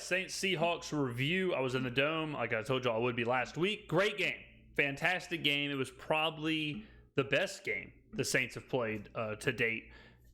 Saints Seahawks review. I was in the Dome, like I told you I would be last week. Great game. Fantastic game. It was probably the best game the Saints have played to date.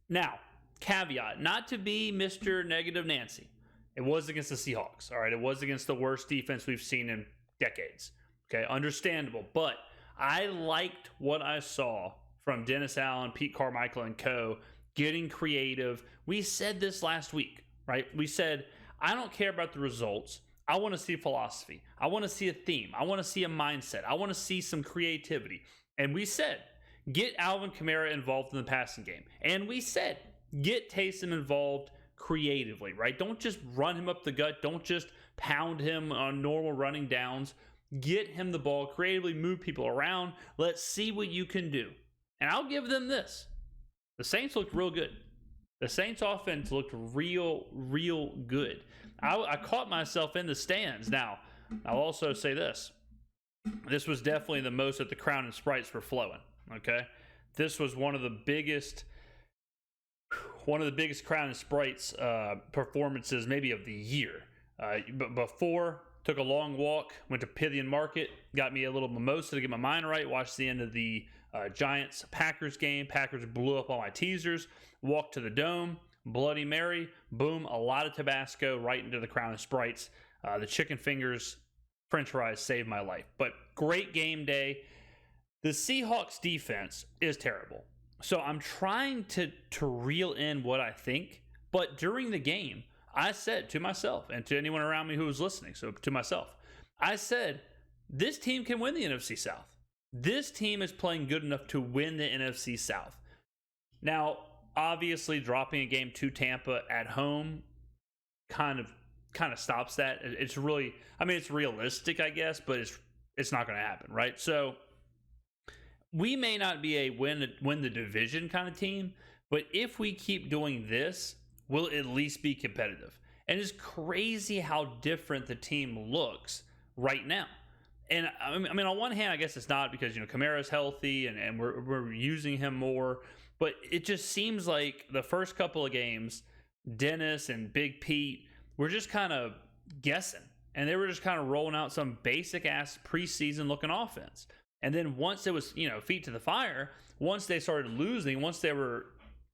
Now, caveat, not to be Mr. Negative Nancy. It was against the Seahawks, all right? It was against the worst defense we've seen in decades. Okay, understandable. But I liked what I saw from Dennis Allen, Pete Carmichael, and co. getting creative. We said this last week, right? We said, I don't care about the results. I want to see philosophy. I want to see a theme. I want to see a mindset. I want to see some creativity. And we said, get Alvin Kamara involved in the passing game. And we said, get Taysom involved creatively, right? Don't just run him up the gut. Don't just pound him on normal running downs. Get him the ball, creatively move people around. Let's see what you can do. And I'll give them this. The Saints looked real good. The Saints offense looked real good. I caught myself in the stands. Now, I'll also say this. This was definitely the most that the Crown and Sprites were flowing, okay? This was one of the biggest Crown and Sprites performances maybe of the year. But before, took a long walk, went to Pythian Market, got me a little mimosa to get my mind right, watched the end of the Giants-Packers game. Packers blew up all my teasers, walked to the Dome, Bloody Mary, boom, a lot of Tabasco right into the Crown and Sprites. The chicken fingers, french fries saved my life. But great game day. The Seahawks defense is terrible. So I'm trying to reel in what I think. But during the game, I said to myself and to anyone around me who was listening, so to myself, I said, this team can win the NFC South. This team is playing good enough to win the NFC South. Now, obviously, dropping a game to Tampa at home kind of stops that. It's really, I mean, it's realistic, I guess, but it's not going to happen, right? So we may not be a win the division kind of team, but if we keep doing this, we'll at least be competitive. And it's crazy how different the team looks right now. And I mean, on one hand, I guess it's not because, Kamara's healthy and we're using him more. But it just seems like the first couple of games, Dennis and Big Pete were just kind of guessing. And they were just kind of rolling out some basic-ass preseason-looking offense. And then once it was, feet to the fire, once they started losing, once they were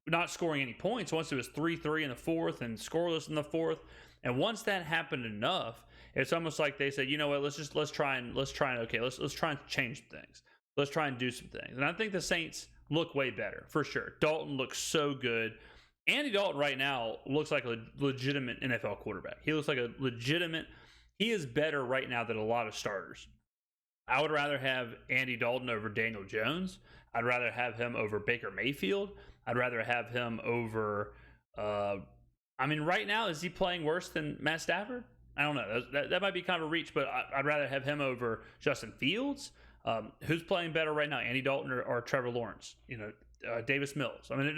not scoring any points, once it was 3-3 in the fourth and scoreless in the fourth, and once that happened enough, it's almost like they said, you know what, let's try and change things. Let's try and do some things. And I think the Saints look way better, for sure. Dalton looks so good. Andy Dalton right now looks like a legitimate NFL quarterback. He looks like he is better right now than a lot of starters. I would rather have Andy Dalton over Daniel Jones. I'd rather have him over Baker Mayfield. I'd rather have him over, right now, is he playing worse than Matt Stafford? I don't know. That might be kind of a reach, but I'd rather have him over Justin Fields. Who's playing better right now, Andy Dalton or Trevor Lawrence? Davis Mills. I mean,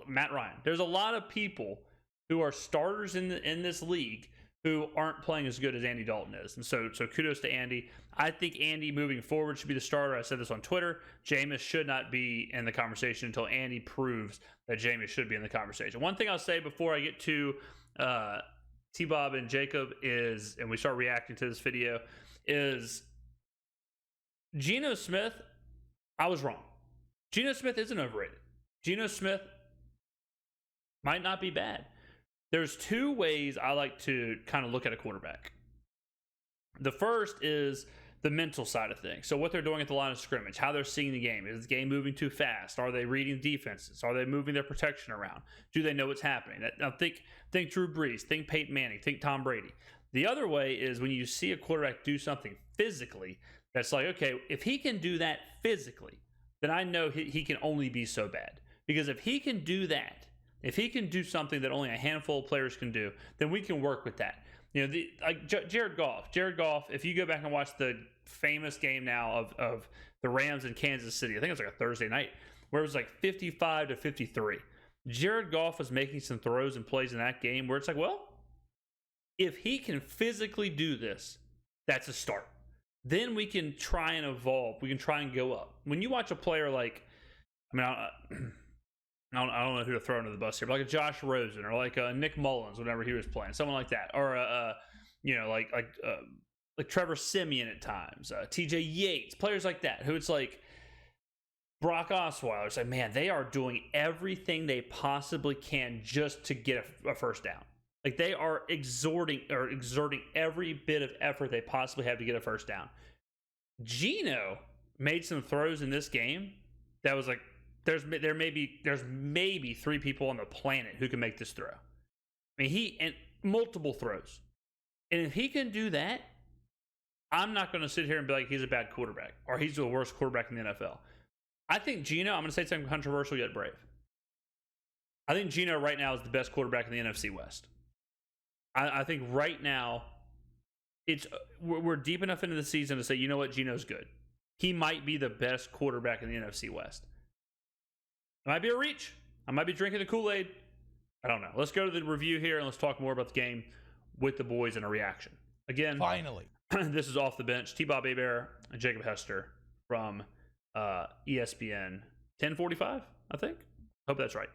Matt Ryan. There's a lot of people who are starters in this league who aren't playing as good as Andy Dalton is. And so kudos to Andy. I think Andy moving forward should be the starter. I said this on Twitter. Jameis should not be in the conversation until Andy proves that Jameis should be in the conversation. One thing I'll say before I get to T-Bob and Jacob is, and we start reacting to this video, is Geno Smith, I was wrong. Geno Smith isn't overrated. Geno Smith might not be bad. There's two ways I like to kind of look at a quarterback. The first is the mental side of things. So what they're doing at the line of scrimmage, how they're seeing the game. Is the game moving too fast? Are they reading defenses? Are they moving their protection around? Do they know what's happening? Now think Drew Brees, think Peyton Manning, think Tom Brady. The other way is when you see a quarterback do something physically, that's like, okay, if he can do that physically, then I know he can only be so bad. Because if he can do that, if he can do something that only a handful of players can do, then we can work with that. Jared Goff. If you go back and watch the famous game now of the Rams in Kansas City, I think it was like a Thursday night, where it was like 55-53. Jared Goff was making some throws and plays in that game where it's like, well, if he can physically do this, that's a start. Then we can try and evolve. We can try and go up. When you watch a player like, I don't know who to throw under the bus here, but like a Josh Rosen or like a Nick Mullins whenever he was playing, someone like that, or like Trevor Siemian at times, TJ Yates, players like that, who it's like Brock Osweiler. It's like, man, they are doing everything they possibly can just to get a first down. Like they are exerting every bit of effort they possibly have to get a first down. Geno made some throws in this game that was like, there's maybe 3 people on the planet who can make this throw. I mean, and multiple throws. And if he can do that, I'm not going to sit here and be like he's a bad quarterback or he's the worst quarterback in the NFL. I think Geno, I'm going to say something controversial yet brave. I think Geno right now is the best quarterback in the NFC West. I think right now we're deep enough into the season to say, you know what, Geno's good. He might be the best quarterback in the NFC West. It might be a reach. I might be drinking the Kool-Aid. I don't know. Let's go to the review here and let's talk more about the game with the boys and a reaction. Again, finally, this is Off the Bench. T-Bob Hebert and Jacob Hester from ESPN 1045, I think. Hope that's right.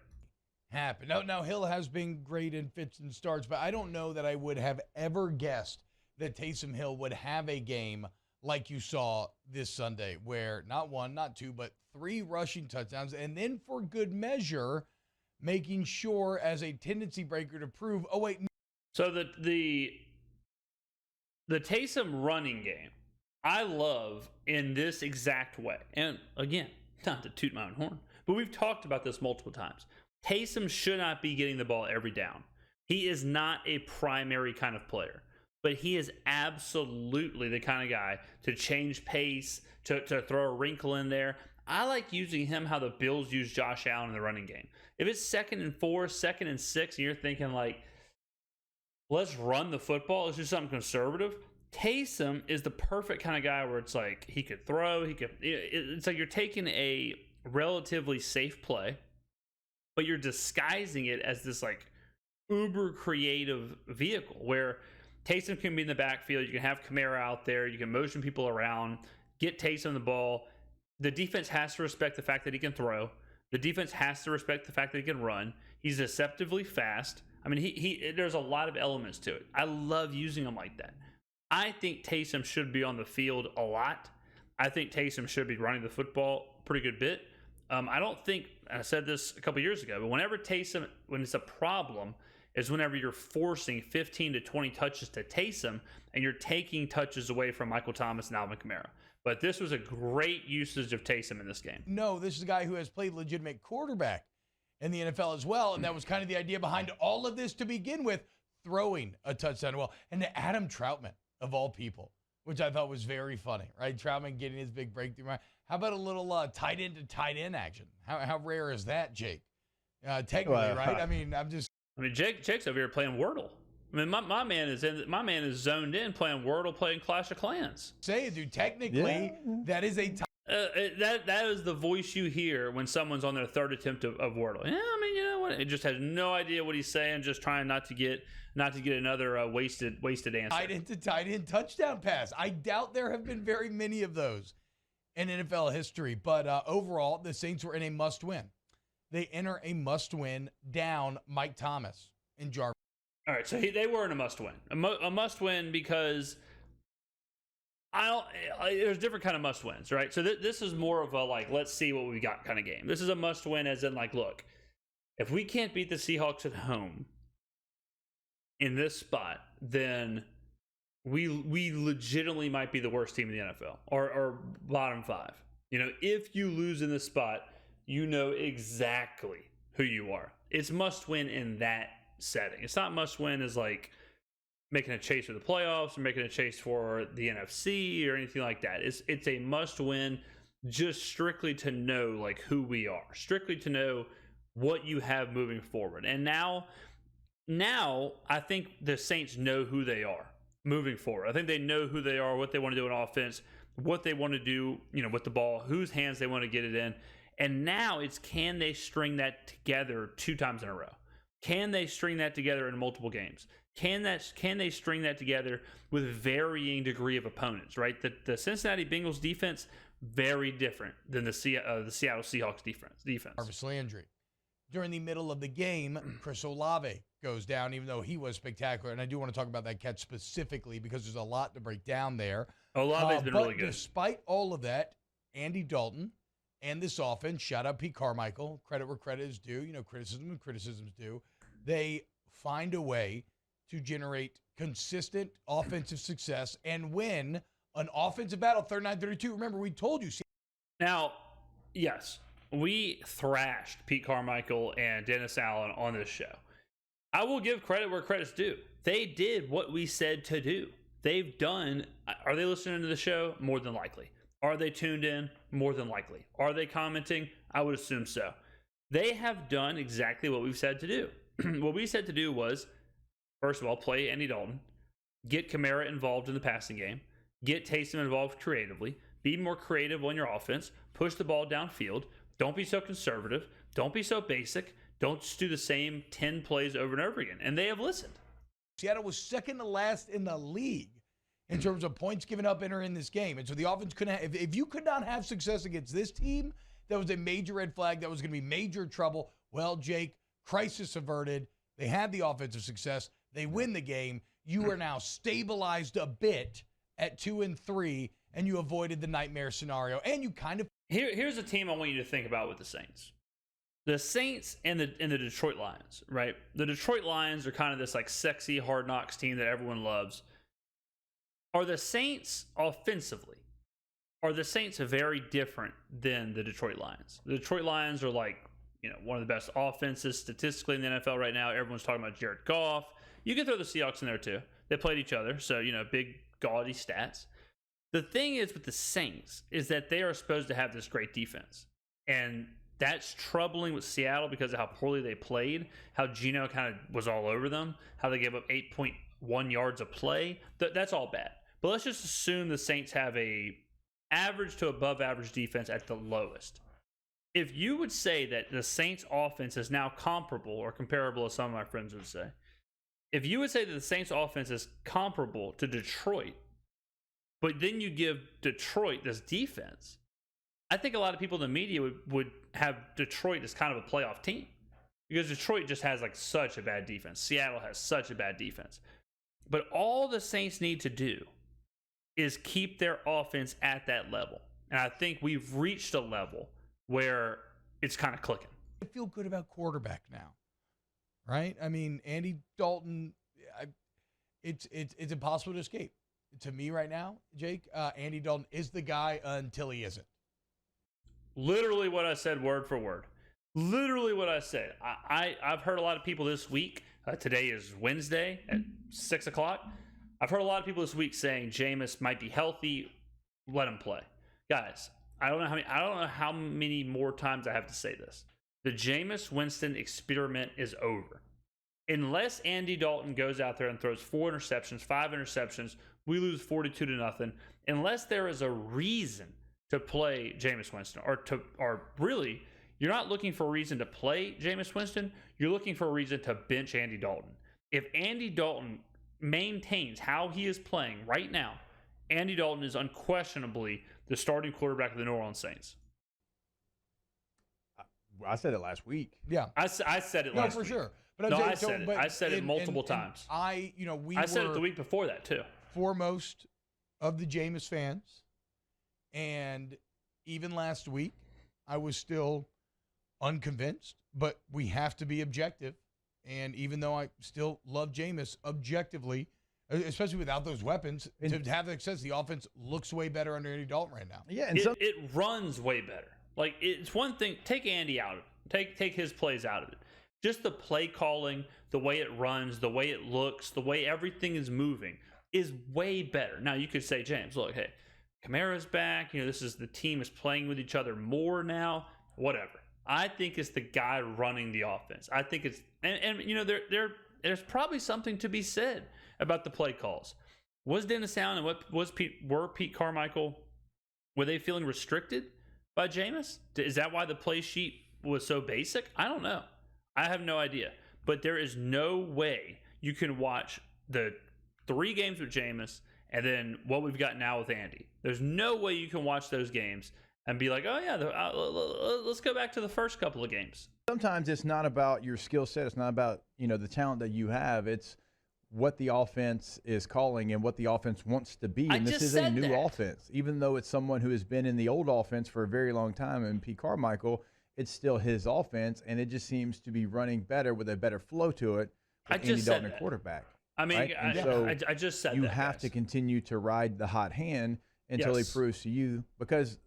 Happen. Now, Hill has been great in fits and starts, but I don't know that I would have ever guessed that Taysom Hill would have a game like you saw this Sunday, where not 1, not 2, but 3 rushing touchdowns, and then for good measure, making sure as a tendency breaker to prove, oh, wait. So the Taysom running game, I love in this exact way. And again, not to toot my own horn, but we've talked about this multiple times. Taysom should not be getting the ball every down. He is not a primary kind of player, but he is absolutely the kind of guy to change pace, to throw a wrinkle in there. I like using him how the Bills use Josh Allen in the running game. If it's 2nd and 4, 2nd and 6, and you're thinking like, let's run the football, let's do something conservative. Taysom is the perfect kind of guy where it's like he could throw, it's like you're taking a relatively safe play, but you're disguising it as this like uber creative vehicle where Taysom can be in the backfield. You can have Kamara out there. You can motion people around, get Taysom the ball. The defense has to respect the fact that he can throw. The defense has to respect the fact that he can run. He's deceptively fast. I mean, there's a lot of elements to it. I love using him like that. I think Taysom should be on the field a lot. I think Taysom should be running the football pretty good bit. I don't think, I said this a couple years ago, but when it's a problem, is whenever you're forcing 15 to 20 touches to Taysom and you're taking touches away from Michael Thomas and Alvin Kamara. But this was a great usage of Taysom in this game. No, this is a guy who has played legitimate quarterback in the NFL as well, and that was kind of the idea behind all of this to begin with, throwing a touchdown well. And to Adam Troutman, of all people, which I thought was very funny, right? Troutman getting his big breakthrough. How about a little tight end to tight end action? How rare is that, Jake? Technically, right? I mean, Jake's over here playing Wordle. I mean, my man is zoned in playing Wordle, playing Clash of Clans. Say it, dude. Technically, that is a that is the voice you hear when someone's on their 3rd attempt of Wordle. Yeah, I mean, you know what? It just has no idea what he's saying, just trying not to get another wasted answer. Tight end touchdown pass. I doubt there have been very many of those in NFL history, but overall, the Saints were in a must-win. They enter a must-win down Mike Thomas and Jarvis. All right, so they were in a must-win. A must-win because there's different kind of must-wins, right? So this is more of a, like, let's see what we got kind of game. This is a must-win as in, like, look, if we can't beat the Seahawks at home in this spot, then we legitimately might be the worst team in the NFL or bottom 5. You know, if you lose in this spot, you know exactly who you are. It's must-win in that setting. It's not must-win as like making a chase for the playoffs or making a chase for the NFC or anything like that. It's a must-win just strictly to know like who we are, strictly to know what you have moving forward. And now I think the Saints know who they are moving forward. I think they know who they are, what they want to do in offense, what they want to do, you know, with the ball, whose hands they want to get it in. And now it's, can they string that together 2 times in a row? Can they string that together in multiple games? Can they string that together with varying degree of opponents, right? The Cincinnati Bengals defense, very different than the Seattle Seahawks defense. Jarvis Landry during the middle of the game, Chris Olave goes down, even though he was spectacular. And I do want to talk about that catch specifically because there's a lot to break down there. Olave's been really good. Despite all of that, Andy Dalton and this offense, shout out Pete Carmichael, credit where credit is due, criticism and criticism's due. They find a way to generate consistent offensive success and win an offensive battle, 39-32. Remember, we told you. Now, yes, we thrashed Pete Carmichael and Dennis Allen on this show. I will give credit where credit's due. They did what we said to do. They've done. Are they listening to the show? More than likely. Are they tuned in? More than likely. Are they commenting? I would assume so. They have done exactly what we've said to do. What we said to do was, first of all, play Andy Dalton, get Skrmetta involved in the passing game, get Taysom involved creatively, be more creative on your offense, push the ball downfield, don't be so conservative, don't be so basic, don't just do the same 10 plays over and over again. And they have listened. Seattle was second to last in the league in terms of points given up entering this game. And so the offense couldn't have, if you could not have success against this team, that was a major red flag. That was going to be major trouble. Well, Jake, crisis averted. They had the offensive success. They win the game. You are now stabilized a bit at 2-3, and you avoided the nightmare scenario. And you kind of... Here's a team I want you to think about with the Saints. The Saints and the Detroit Lions, right? The Detroit Lions are kind of this like sexy Hard Knocks team that everyone loves. Are the Saints offensively? Are the Saints very different than the Detroit Lions? The Detroit Lions are like, one of the best offenses statistically in the NFL right now. Everyone's talking about Jared Goff. You can throw the Seahawks in there too. They played each other, so big gaudy stats. The thing is with the Saints is that they are supposed to have this great defense, and that's troubling with Seattle because of how poorly they played, how Geno kind of was all over them, how they gave up 8.1 yards a play. That's all bad. But let's just assume the Saints have a average to above average defense at the lowest. If you would say that the Saints offense is now comparable or comparable, as some of my friends would say, if you would say that the Saints offense is comparable to Detroit, but then you give Detroit this defense, I think a lot of people in the media would have Detroit as kind of a playoff team because Detroit just has like such a bad defense. Seattle has such a bad defense. But all the Saints need to do is keep their offense at that level. And I think we've reached a level where it's kind of clicking. I feel good about quarterback now, right? I mean, Andy Dalton, it's impossible to escape. To me right now, Jake, Andy Dalton is the guy until he isn't. Literally what I said word for word. Literally what I said. I've heard a lot of people this week. Today is Wednesday at 6 o'clock. I've heard a lot of people this week saying Jameis might be healthy. Let him play. Guys, I don't know how many more times I have to say this. The Jameis Winston experiment is over. Unless Andy Dalton goes out there and throws 4 interceptions, 5 interceptions, we lose 42-0. Unless there is a reason to play Jameis Winston, or really, you're not looking for a reason to play Jameis Winston. You're looking for a reason to bench Andy Dalton. If Andy Dalton maintains how he is playing right now, Andy Dalton is unquestionably the starting quarterback of the New Orleans Saints. I said it last week. Yeah, I said it last week. No, for sure. But I said it multiple times. I said it the week before that too. Foremost of the Jameis fans, and even last week, I was still unconvinced. But we have to be objective. And even though I still love Jameis objectively, especially without those weapons, to have success, the offense looks way better under Andy Dalton right now. Yeah, and it runs way better. Like, it's one thing, take Andy out of it. Take his plays out of it. Just the play calling, the way it runs, the way it looks, the way everything is moving is way better. Now, you could say, James, look, hey, Kamara's back. The team is playing with each other more now. Whatever. I think it's the guy running the offense. I think it's there's probably something to be said about the play calls. Was Dennis Allen and were Pete Carmichael, were they feeling restricted by Jameis? Is that why the play sheet was so basic? I don't know. I have no idea. But there is no way you can watch the 3 games with Jameis and then what we've got now with Andy. There's no way you can watch those games and be like, oh yeah, let's go back to the first couple of games. Sometimes it's not about your skill set. It's not about, the talent that you have. It's what the offense is calling and what the offense wants to be. And this is a new offense. Even though it's someone who has been in the old offense for a very long time, and Pete Carmichael, it's still his offense, and it just seems to be running better with a better flow to it with Andy Dalton at quarterback. I mean, right? I just said you that, have to continue to ride the hot hand until he proves to you, because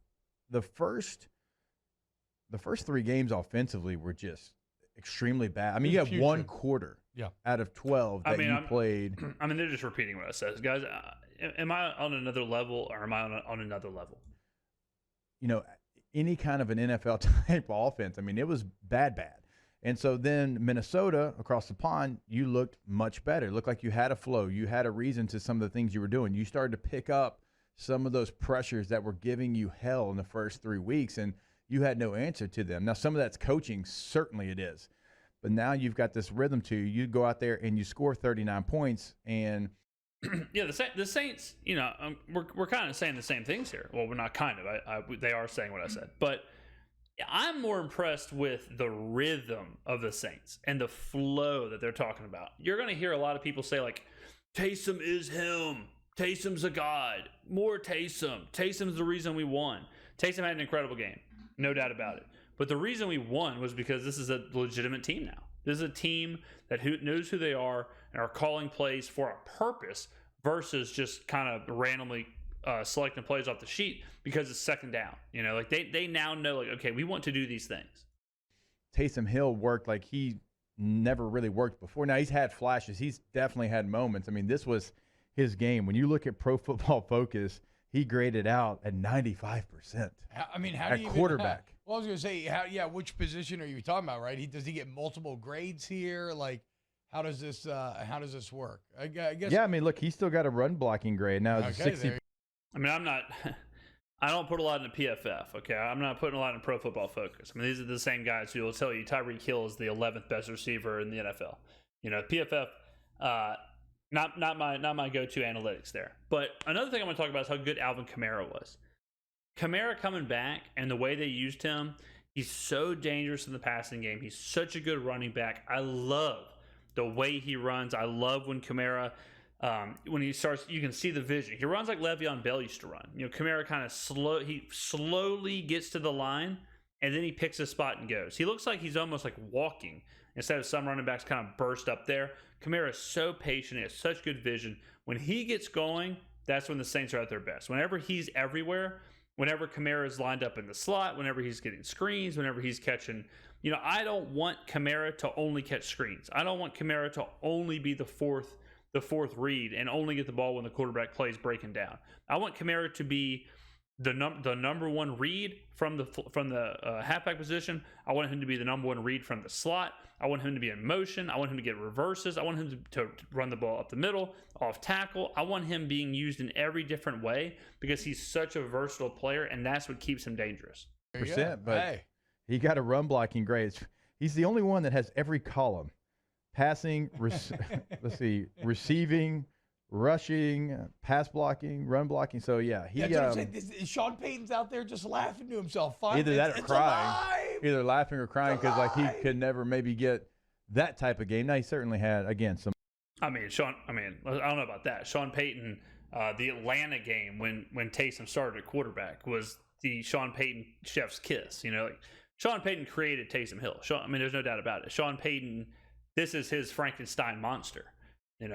the first 3 games offensively were just extremely bad. I mean, you have one quarter out of 12 that you played. I mean, they're just repeating what I said. Guys, am I on another level, or am I on another level? Any kind of an NFL type offense, I mean, it was bad. And so then Minnesota, across the pond, you looked much better. It looked like you had a flow. You had a reason to some of the things you were doing. You started to pick up some of those pressures that were giving you hell in the first 3 weeks, and you had no answer to them. Now, some of that's coaching. Certainly it is. But now you've got this rhythm to you. You go out there and you score 39 points, and yeah, the Saints, we're kind of saying the same things here. Well, we're not kind of. They are saying what I said. But I'm more impressed with the rhythm of the Saints and the flow that they're talking about. You're going to hear a lot of people say, like, Taysom is him. Taysom's a god. More Taysom. Taysom's the reason we won. Taysom had an incredible game. No doubt about it. But the reason we won was because this is a legitimate team now. This is a team that knows who they are and are calling plays for a purpose versus just kind of randomly selecting plays off the sheet because it's second down. Like they now know, like, okay, we want to do these things. Taysom Hill worked like he never really worked before. Now, he's had flashes. He's definitely had moments. I mean, this was his game. When you look at Pro Football Focus, he graded out at 95%. I mean, how do you quarterback? Well, I was going to say, which position are you talking about, right? Does he get multiple grades here? Like, how does this work? I guess. Yeah, I mean, look, he's still got a run blocking grade now. It's 60. I mean, I don't put a lot in the PFF. Okay, I'm not putting a lot in Pro Football Focus. I mean, these are the same guys who will tell you Tyreek Hill is the 11th best receiver in the NFL. PFF, not my go-to analytics there. But another thing I want to talk about is how good Alvin Kamara was. Kamara coming back and the way they used him, he's so dangerous in the passing game. He's such a good running back. I love the way he runs. I love when Kamara, when he starts, you can see the vision. He runs like Le'Veon Bell used to run. Kamara kind of slowly gets to the line, and then he picks a spot and goes. He looks like he's almost like walking instead of some running backs kind of burst up there. Kamara is so patient. He has such good vision. When he gets going, that's when the Saints are at their best. Whenever he's everywhere, whenever Kamara is lined up in the slot, whenever he's getting screens, whenever he's catching, I don't want Kamara to only catch screens. I don't want Kamara to only be the fourth read and only get the ball when the quarterback plays breaking down. I want Kamara to be the number one read from the halfback position. I want him to be the number one read from the slot. I want him to be in motion. I want him to get reverses. I want him to run the ball up the middle, off tackle. I want him being used in every different way because he's such a versatile player, and that's what keeps him dangerous. But he got a run blocking grade. He's the only one that has every column: passing, receiving, rushing, pass blocking, run blocking. So yeah, Sean Payton's out there just laughing to himself. Either that or crying. Either laughing or crying because like he could never maybe get that type of game. Now he certainly had some. I mean, I don't know about that. Sean Payton, the Atlanta game when Taysom started at quarterback was the Sean Payton chef's kiss. Like Sean Payton created Taysom Hill. There's no doubt about it. Sean Payton, this is his Frankenstein monster.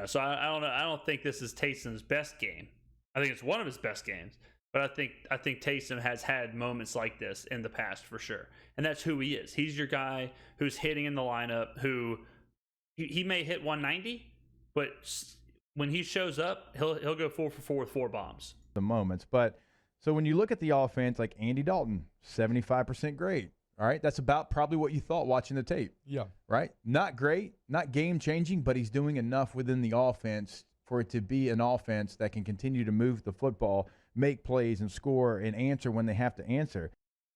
So I don't know. I don't think this is Taysom's best game. I think it's one of his best games. But I think Taysom has had moments like this in the past for sure. And that's who he is. He's your guy who's hitting in the lineup, who he may hit 190, but when he shows up, he'll go 4 for 4 with 4 bombs. The moments. But so when you look at the offense, like Andy Dalton, 75% grade. All right, that's about probably what you thought watching the tape. Yeah. Right? Not great, not game-changing, but he's doing enough within the offense for it to be an offense that can continue to move the football, make plays, and score and answer when they have to answer.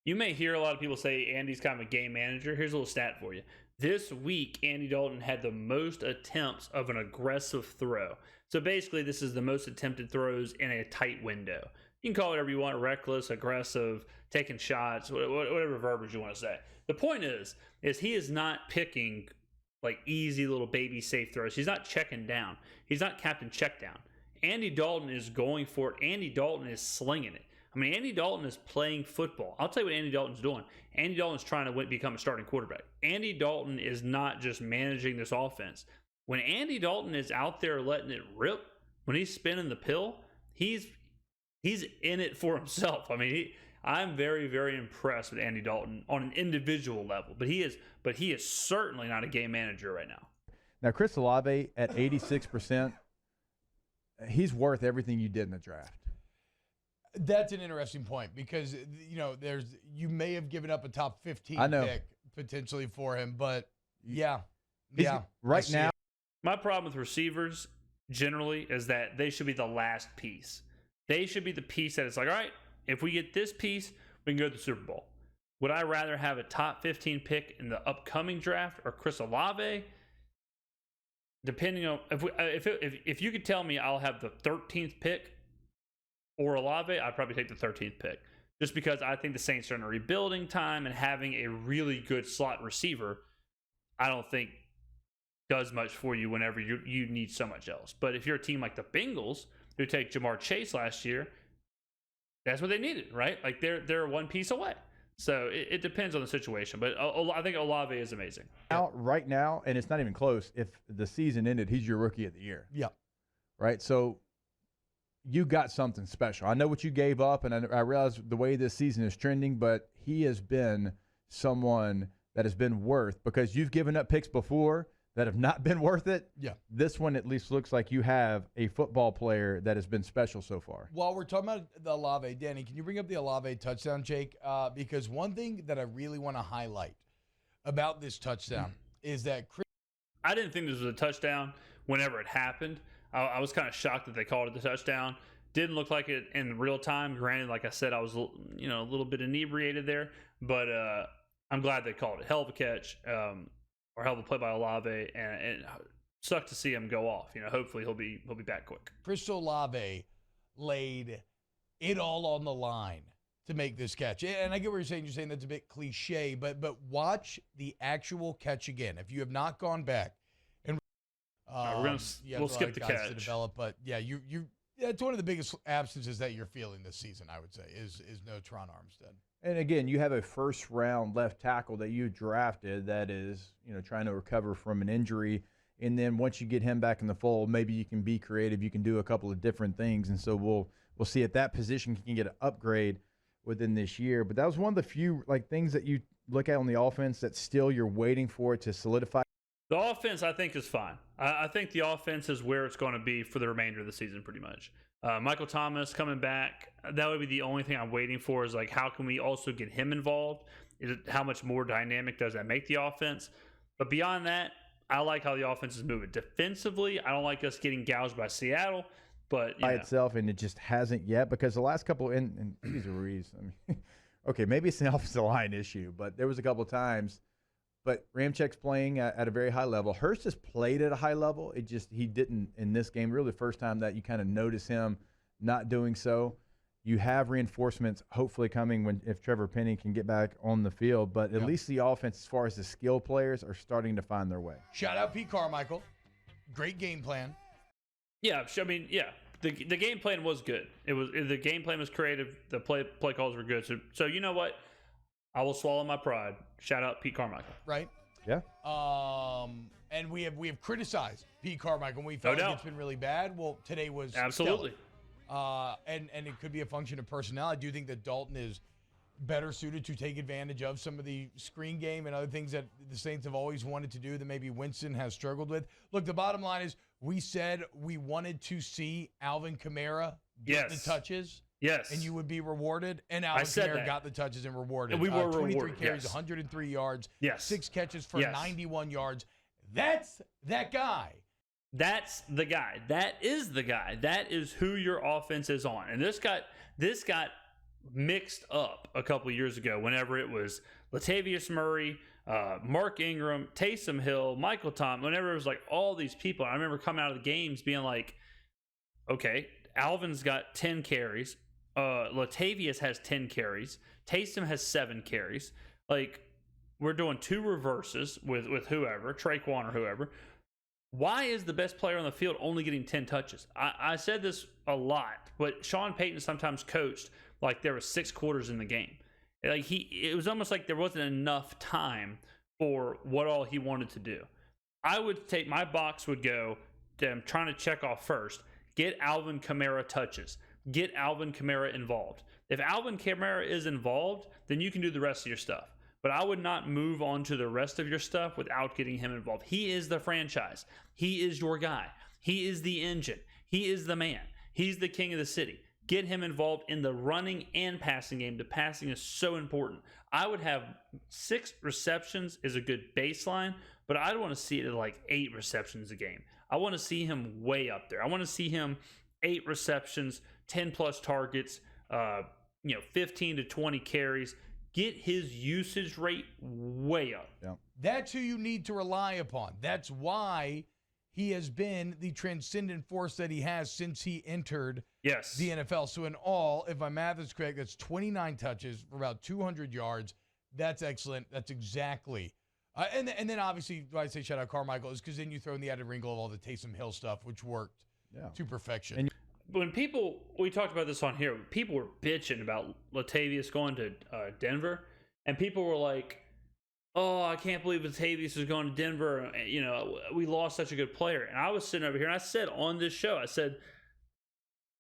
You may hear a lot of people say Andy's kind of a game manager. Here's a little stat for you. This week, Andy Dalton had the most attempts of an aggressive throw. So basically, this is the most attempted throws in a tight window. You can call it whatever you want, reckless, aggressive, taking shots, whatever verbiage you want to say. The point is he is not picking like easy little baby safe throws. He's not checking down. He's not captain check down. Andy Dalton is going for it. Andy Dalton is slinging it. I mean, Andy Dalton is playing football. I'll tell you what Andy Dalton's doing. Andy Dalton's trying to become a starting quarterback. Andy Dalton is not just managing this offense. When Andy Dalton is out there letting it rip, when he's spinning the pill, he's in it for himself. I mean, I'm very, very impressed with Andy Dalton on an individual level, but he is certainly not a game manager right now. Now, Chris Olave at 86%, he's worth everything you did in the draft. That's an interesting point because, you may have given up a top 15 pick potentially for him, but yeah. Right now, my problem with receivers generally is that they should be the last piece. They should be the piece that it's like, all right, if we get this piece, we can go to the Super Bowl. Would I rather have a top 15 pick in the upcoming draft or Chris Olave? Depending on if you could tell me I'll have the 13th pick or Olave, I'd probably take the 13th pick. Just because I think the Saints are in a rebuilding time and having a really good slot receiver, I don't think does much for you whenever you need so much else. But if you're a team like the Bengals, who take Jamar Chase last year, that's what they needed, right? Like they're one piece away. So it depends on the situation. But I think Olave is amazing. Right now, and it's not even close, if the season ended, he's your rookie of the year. Yeah. Right? So you got something special. I know what you gave up, and I realize the way this season is trending, but he has been someone that has been worth, because you've given up picks before that have not been worth it. Yeah. This one at least looks like you have a football player that has been special so far. While we're talking about the Olave, Danny, can you bring up the Olave touchdown, Jake? Because one thing that I really want to highlight about this touchdown is that I didn't think this was a touchdown whenever it happened. I was kind of shocked that they called it the touchdown. Didn't look like it in real time. Granted, like I said, I was a little bit inebriated there, but I'm glad they called it. Hell of a catch. Or hell of a play by Olave, and it sucked to see him go off. Hopefully he'll be back quick. Chris Olave laid it all on the line to make this catch. And I get what you're saying. You're saying that's a bit cliche, but watch the actual catch again. If you have not gone back, and we'll skip the catch to develop, but yeah, it's one of the biggest absences that you're feeling this season. I would say is no Tron Armstead. And again, you have a first-round left tackle that you drafted that is, trying to recover from an injury. And then once you get him back in the fold, maybe you can be creative. You can do a couple of different things. And so we'll see at that position, you can get an upgrade within this year. But that was one of the few things that you look at on the offense that still you're waiting for it to solidify. The offense, I think, is fine. I think the offense is where it's going to be for the remainder of the season, pretty much. Michael Thomas coming back, that would be the only thing I'm waiting for is how can we also get him involved? How much more dynamic does that make the offense? But beyond that, I like how the offense is moving. Defensively, I don't like us getting gouged by Seattle, but by itself, and it just hasn't yet, because the last couple, and geez, Ruiz, okay, maybe it's an offensive line issue, but there was a couple of times. But Ramczak's playing at a very high level. Hurst has played at a high level. He didn't in this game. Really, the first time that you kind of notice him not doing so. You have reinforcements hopefully coming if Trevor Penny can get back on the field. But at least the offense, as far as the skill players, are starting to find their way. Shout out Pete Carmichael. Great game plan. Yeah, I mean, yeah. The game plan was good. The game plan was creative. The play calls were good. So you know what? I will swallow my pride. Shout out Pete Carmichael. Right? Yeah. And we have criticized Pete Carmichael, and we felt like it's been really bad. Well, today was absolutely. And it could be a function of personnel. I do think that Dalton is better suited to take advantage of some of the screen game and other things that the Saints have always wanted to do that maybe Winston has struggled with. Look, the bottom line is we said we wanted to see Alvin Kamara get the touches. Yes. And you would be rewarded. And Alvin Kamara got the touches and rewarded. And we were 23 rewarded. carries, 103 yards, 6 catches for 91 yards. That's that guy. That's the guy. That is the guy. That is who your offense is on. And this got mixed up a couple years ago whenever it was Latavius Murray, Mark Ingram, Taysom Hill, Michael Thomas, whenever it was all these people. I remember coming out of the games being like, okay, Alvin's got 10 carries. Latavius has 10 carries. Taysom has 7 carries. Like, we're doing 2 reverses with whoever, Traquan or whoever. Why is the best player on the field only getting 10 touches? I said this a lot, but Sean Payton sometimes coached like there were 6 quarters in the game. Like it was almost like there wasn't enough time for what all he wanted to do. I would take my box would go to I'm trying to check off first. Get Alvin Kamara touches. Get Alvin Kamara involved. If Alvin Kamara is involved, then you can do the rest of your stuff. But I would not move on to the rest of your stuff without getting him involved. He is the franchise. He is your guy. He is the engine. He is the man. He's the king of the city. Get him involved in the running and passing game. The passing is so important. I would have 6 receptions is a good baseline, but I don't want to see it at like 8 receptions a game. I want to see him way up there. I want to see him 8 receptions, 10 plus targets, 15 to 20 carries. Get his usage rate way up. Yeah. That's who you need to rely upon. That's why he has been the transcendent force that he has since he entered the NFL. So in all, if my math is correct, that's 29 touches for about 200 yards. That's excellent. That's exactly. And then obviously, why I say shout out Carmichael is because then you throw in the added wrinkle of all the Taysom Hill stuff, which worked to perfection. And when we talked about this on here, people were bitching about Latavius going to Denver, and people were like, oh, I can't believe Latavius is going to Denver. We lost such a good player. And I was sitting over here, and I said on this show, I said,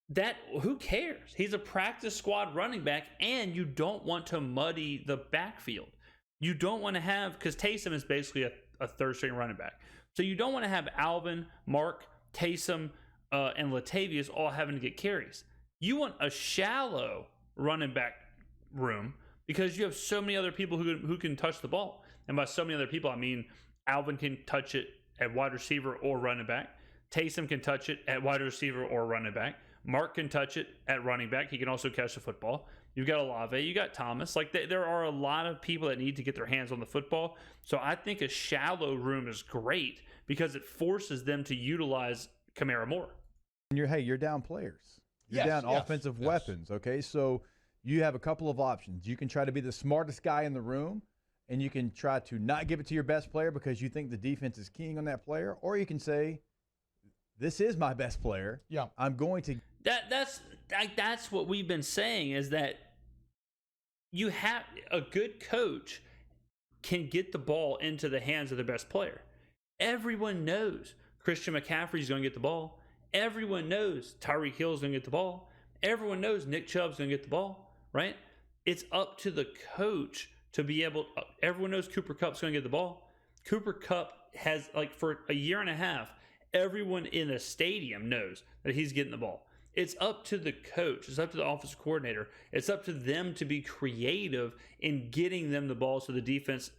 that who cares? He's a practice squad running back, and you don't want to muddy the backfield. You don't want to have, because Taysom is basically a third-string running back. So you don't want to have Alvin, Mark, Taysom, and Latavius all having to get carries. You want a shallow running back room because you have so many other people who can touch the ball. And by so many other people, I mean Alvin can touch it at wide receiver or running back. Taysom can touch it at wide receiver or running back. Mark can touch it at running back. He can also catch the football. You've got Olave. You got Thomas. Like there are a lot of people that need to get their hands on the football. So I think a shallow room is great because it forces them to utilize Kamara more. And you're down players. You're down offensive weapons, okay? So you have a couple of options. You can try to be the smartest guy in the room, and you can try to not give it to your best player because you think the defense is keying on that player, or you can say, this is my best player. Yeah. I'm going to that's what we've been saying is that you have a good coach can get the ball into the hands of the best player. Everyone knows Christian McCaffrey is going to get the ball. Everyone knows Tyreek Hill is going to get the ball. Everyone knows Nick Chubb's going to get the ball, right? It's up to the coach to be able – everyone knows Cooper Kupp's going to get the ball. Cooper Kupp has, for a year and a half, everyone in the stadium knows that he's getting the ball. It's up to the coach. It's up to the offensive coordinator. It's up to them to be creative in getting them the ball so the defense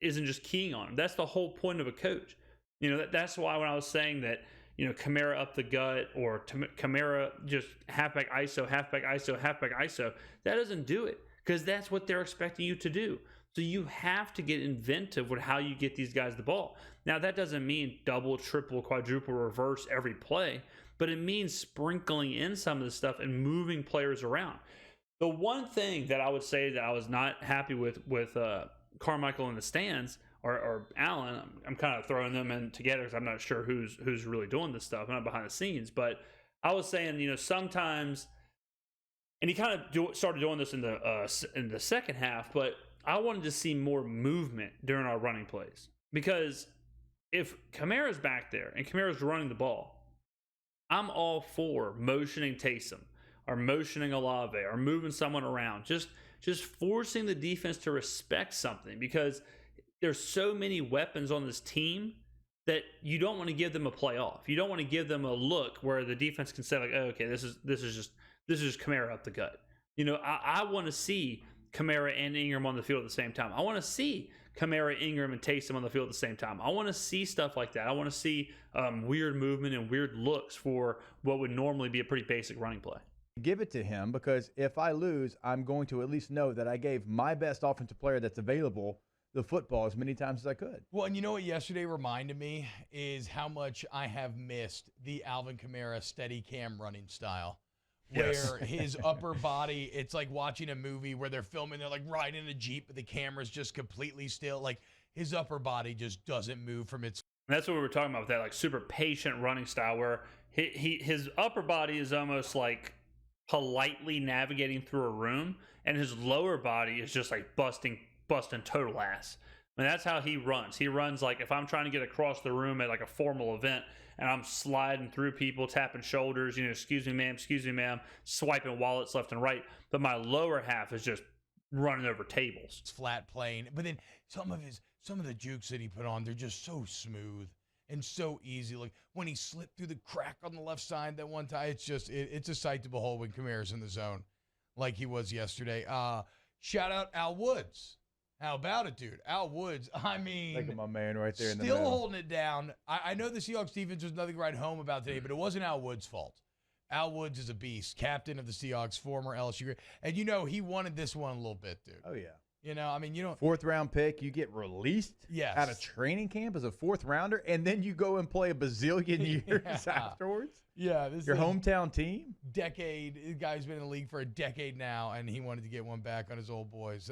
isn't just keying on them. That's the whole point of a coach. That's why when I was saying that – Kamara up the gut or Kamara just halfback ISO, halfback ISO, halfback ISO. That doesn't do it because that's what they're expecting you to do. So you have to get inventive with how you get these guys the ball. Now, that doesn't mean double, triple, quadruple, reverse every play, but it means sprinkling in some of the stuff and moving players around. The one thing that I would say that I was not happy with Carmichael in the stands or Allen, I'm kind of throwing them in together because I'm not sure who's really doing this stuff. I'm not behind the scenes, but I was saying, sometimes, and he kind of started doing this in the second half, but I wanted to see more movement during our running plays because if Kamara's back there and Kamara's running the ball, I'm all for motioning Taysom or motioning Olave or moving someone around, just forcing the defense to respect something because there's so many weapons on this team that you don't want to give them a play off. You don't want to give them a look where the defense can say okay, this is just Kamara up the gut. I want to see Kamara and Ingram on the field at the same time. I want to see Kamara, Ingram, and Taysom on the field at the same time. I want to see stuff like that. I want to see weird movement and weird looks for what would normally be a pretty basic running play. Give it to him because if I lose, I'm going to at least know that I gave my best offensive player that's available the football as many times as I could. Well, and you know what yesterday reminded me is how much I have missed the Alvin Kamara steady cam running style Yes. where his upper body, it's like watching a movie where they're filming, they're like riding a Jeep, but the camera's just completely still. Like his upper body just doesn't move from its. And that's what we were talking about with that like super patient running style where his upper body is almost like politely navigating through a room, and his lower body is just like busting total ass. I mean, that's how he runs. He runs like if I'm trying to get across the room at like a formal event and I'm sliding through people, tapping shoulders, excuse me, ma'am, swiping wallets left and right. But my lower half is just running over tables. It's flat plane. But then some of the jukes that he put on, they're just so smooth and so easy. Like when he slipped through the crack on the left side that one time, it's a sight to behold when Kamara's in the zone like he was yesterday. Shout out Al Woods. How about it, dude? Al Woods, I mean, Look at my man right there in the still middle. holding it down. I know the Seahawks defense was nothing to write home about today, but it wasn't Al Woods' fault. Al Woods is a beast, captain of the Seahawks, former LSU. And he wanted this one a little bit, dude. Oh, yeah. I mean, you don't. 4th round pick, you get released Yes. out of training camp as a 4th rounder, and then you go and play a bazillion years afterwards. Yeah, this Your is a hometown team. decade. The guy's been in the league for a decade now, and he wanted to get one back on his old boys.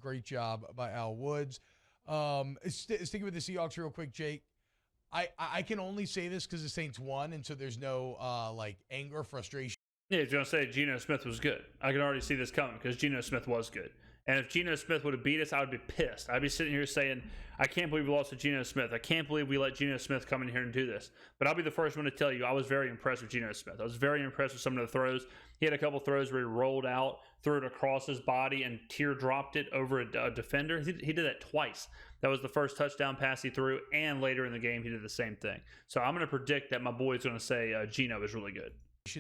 Great job by Al Woods. Sticking with the Seahawks real quick, Jake. I can only say this because the Saints won, and so there's no anger or frustration. Yeah, if you're going to say Geno Smith was good, I can already see this coming because Geno Smith was good. And if Geno Smith would have beat us, I would be pissed. I'd be sitting here saying, I can't believe we lost to Geno Smith. I can't believe we let Geno Smith come in here and do this. But I'll be the first one to tell you, I was very impressed with Geno Smith. I was very impressed with some of the throws. He had a couple throws where he rolled out, threw it across his body, and teardropped it over a defender. He did that twice. That was the first touchdown pass he threw, and later in the game, he did the same thing. So I'm going to predict that my boy's going to say Geno is really good.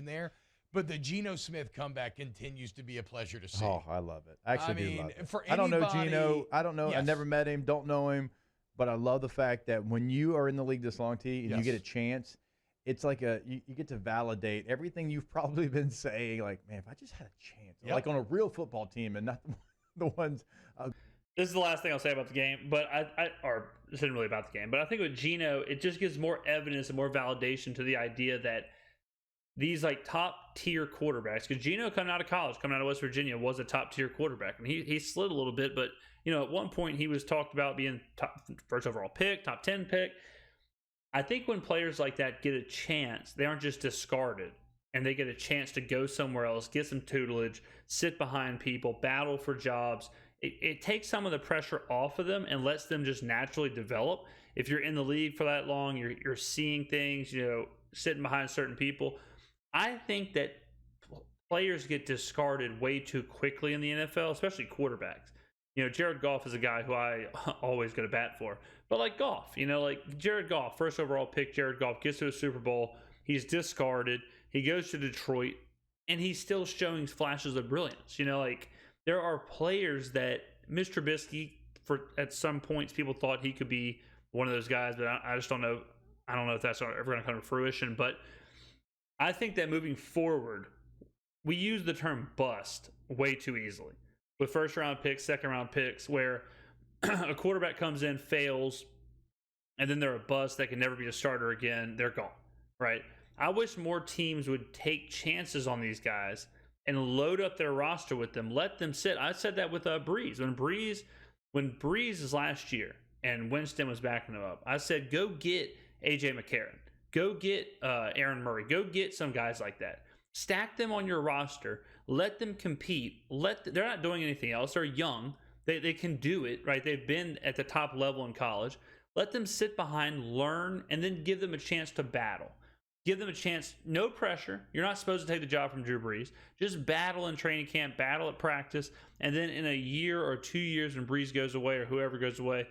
There, but the Geno Smith comeback continues to be a pleasure to see. Oh, I love it. I actually do love it. For I don't know anybody- Geno. I don't know. I Yes. never met him. Don't know him. But I love the fact that when you are in the league this long, T, and you Yes. get a chance, it's like you get to validate everything you've probably been saying. Like, man, if I just had a chance, Yep. like on a real football team and not the ones. This is the last thing I'll say about the game, but or this isn't really about the game, but I think with Geno, it just gives more evidence and more validation to the idea that these like top tier quarterbacks, because Geno coming out of college, coming out of West Virginia, was a top tier quarterback, and he slid a little bit, but at one point he was talked about being first overall pick, top 10 pick. I think when players like that get a chance, they aren't just discarded, and they get a chance to go somewhere else, get some tutelage, sit behind people, battle for jobs. It takes some of the pressure off of them and lets them just naturally develop. If you're in the league for that long, you're seeing things, sitting behind certain people. I think that players get discarded way too quickly in the NFL, especially quarterbacks. Jared Goff is a guy who I always go to bat for. But like Goff, like Jared Goff, first overall pick, Jared Goff gets to a Super Bowl. He's discarded. He goes to Detroit, and he's still showing flashes of brilliance. There are players that Mitch Trubisky, at some points, people thought he could be one of those guys, but I just don't know. I don't know if that's ever going to come to fruition. But I think that moving forward, we use the term bust way too easily with first-round picks, second-round picks, where a quarterback comes in, fails, and then they're a bust that can never be a starter again. They're gone, right? I wish more teams would take chances on these guys and load up their roster with them. Let them sit. I said that with Breeze. When Breeze is last year and Winston was backing him up, I said, go get A.J. McCarron. Go get Aaron Murray. Go get some guys like that. Stack them on your roster. Let them compete. They're not doing anything else. They're young. They can do it, right? They've been at the top level in college. Let them sit behind, learn, and then give them a chance to battle. Give them a chance. No pressure. You're not supposed to take the job from Drew Brees. Just battle in training camp, battle at practice, and then in a year or 2 years when Brees goes away or whoever goes away,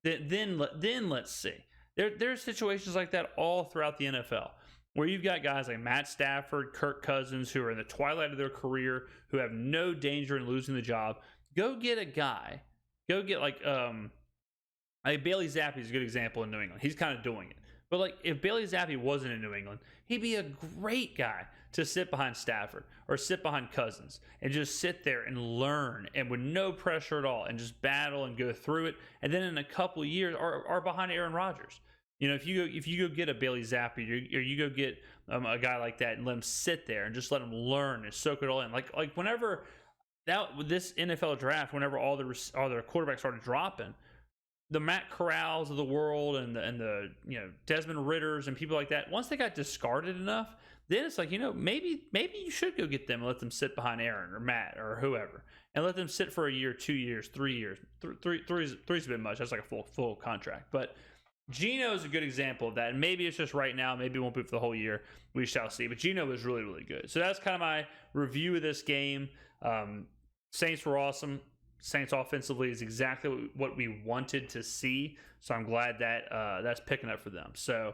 then let's see. There are situations like that all throughout the NFL where you've got guys like Matt Stafford, Kirk Cousins, who are in the twilight of their career, who have no danger in losing the job. Go get a guy. Go get Bailey Zappi is a good example in New England. He's kind of doing it. But if Bailey Zappi wasn't in New England, he'd be a great guy to sit behind Stafford or sit behind Cousins and just sit there and learn and with no pressure at all and just battle and go through it. And then in a couple of years, are behind Aaron Rodgers. If you go get a Bailey Zappi or you go get a guy like that and let him sit there and just let him learn and soak it all in. Like whenever this NFL draft, whenever all the quarterbacks started dropping, the Matt Corrals of the world and the Desmond Ritters and people like that, once they got discarded enough, then it's like, maybe you should go get them and let them sit behind Aaron or Matt or whoever and let them sit for a year, 2 years, 3 years. Three's a bit much. That's like a full contract. But Geno is a good example of that. And maybe it's just right now. Maybe it won't be for the whole year. We shall see. But Geno was really, really good. So that's kind of my review of this game. Saints were awesome. Saints offensively is exactly what we wanted to see. So I'm glad that that's picking up for them. So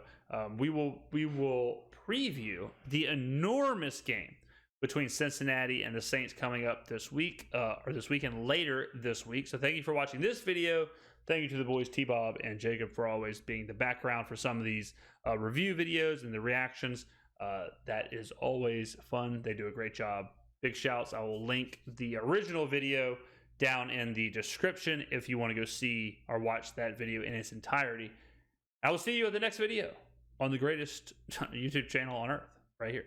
we will preview the enormous game between Cincinnati and the Saints coming up this week or this weekend later this week. So thank you for watching this video. Thank you to the boys T-Bob and Jacob for always being the background for some of these review videos and the reactions. That is always fun. They do a great job. Big shouts. I will link the original video down in the description if you want to go see or watch that video in its entirety. I will see you at the next video on the greatest YouTube channel on earth, right here.